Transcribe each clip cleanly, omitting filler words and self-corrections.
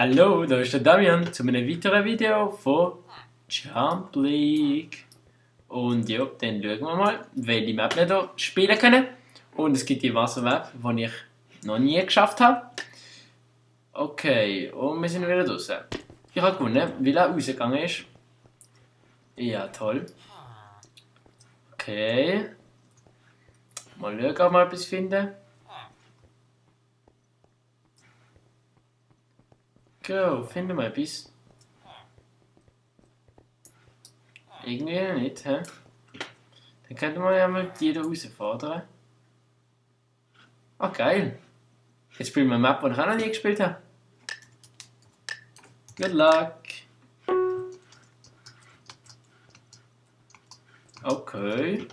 Hallo, da ist der Damian zu einem weiteren Video von Jump League. Und ja, dann schauen wir mal, welche Map wir hier spielen können. Und es gibt die Wassermap, die ich noch nie geschafft habe. Okay, und wir sind wieder draußen. Ich habe gewonnen, weil er rausgegangen ist. Ja, toll. Okay. Mal schauen, ob wir etwas finden. Go, finden wir etwas. Irgendwie nicht, hä? Dann könnten wir ja mal die hier herausfordern. Ah, geil. Jetzt spielen wir eine Map, die ich auch noch nie gespielt habe. Good luck. Okay.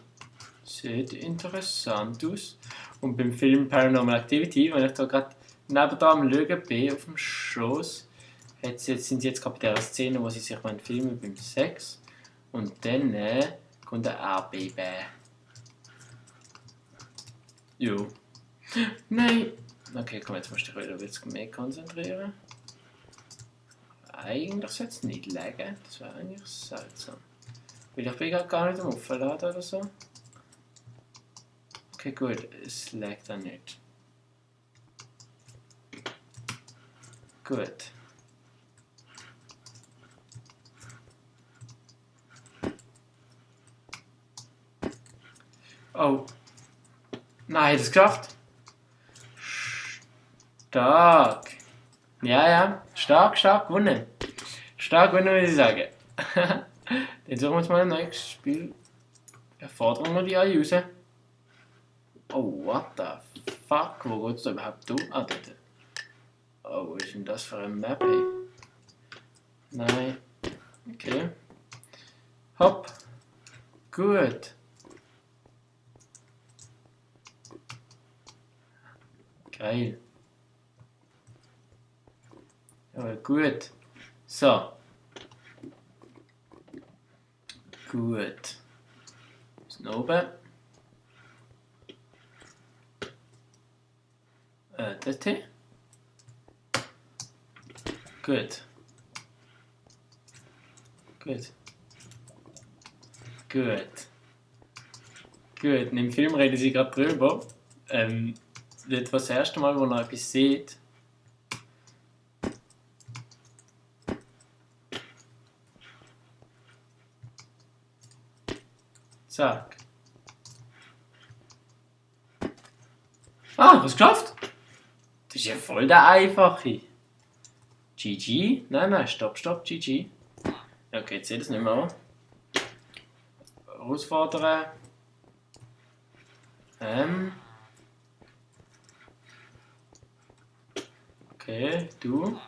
Sieht interessant aus. Und beim Film Paranormal Activity, wenn ich da gerade neben da am Schauen bin, auf dem Schoss, sind sie jetzt gerade bei der Szene, wo sie sich filmen beim Sex. Und dann kommt ein Erdbeben. Jo. Nein! Okay, komm, jetzt musst du dich wieder ein bisschen mehr konzentrieren. Eigentlich sollte es nicht laggen. Das wäre eigentlich seltsam. Weil ich bin gerade gar nicht am Aufladen oder so. Okay, gut, es laggt dann nicht. Gut. Oh. Nein, das geschafft. Stark. Ja, stark gewonnen. Stark gewonnen, würde ich sagen. Dann suchen wir uns mal ein neues Spiel. Erfordern wir die alle raus. Oh, what the fuck? Wo geht's da überhaupt durch? Ah, dort. Oh, was ist denn das für eine Map, ey? Nein. Okay. Hopp. Gut. Geil. Ja, gut. So. Gut. Bis nach oben. Das hier. Gut. Gut. Gut. Gut. Und im Film reden sie gerade drüber. Das erste Mal, wo man etwas sieht. Zack. Ah, was geschafft? Das ist ja voll der einfache. GG? Nein, stopp, GG. Okay, jetzt seht ihr es nicht mehr. Herausfordern. Okay, du.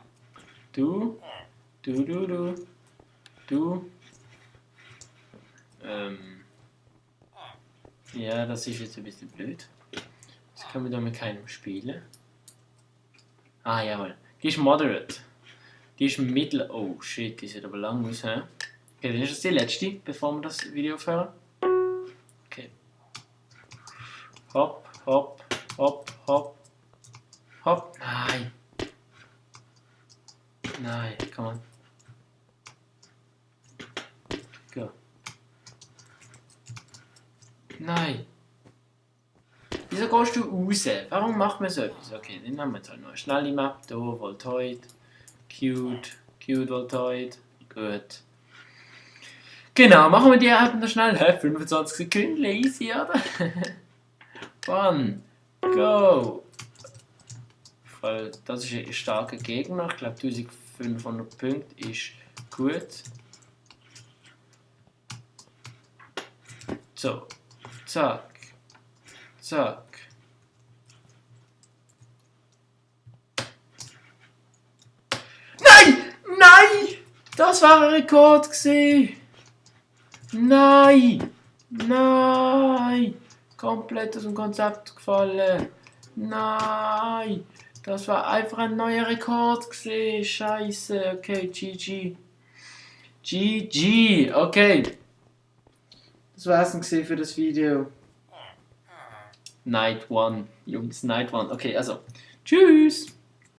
Ja, das ist jetzt ein bisschen blöd. Das können wir da mit keinem spielen. Ah, jawohl. Die ist moderate. Die ist mittel. Oh shit, die sieht aber lang aus, hä? Okay, dann ist das die letzte, bevor wir das Video aufhören. Okay. Hopp. Nein. Nein, come on. Go. Nein. Wieso gehst du raus? Warum macht man so etwas? Okay, dann haben wir jetzt halt noch eine schnelle Map. Hier, Voltoid. Cute Voltoid. Gut. Genau, machen wir die eben noch schnell. 25 Sekunden, easy, oder? One. Go. Das ist ein starker Gegner. Ich glaube 1500 Punkte ist gut. So. Zack. Nein! Das war ein Rekord gewesen. Nein! Komplett aus dem Konzept gefallen. Nein! Das war einfach ein neuer Rekord gewesen. Scheiße. Okay, GG. Okay. Das war's dann für das Video. Night One. Jungs, Night One. Okay, also. Tschüss!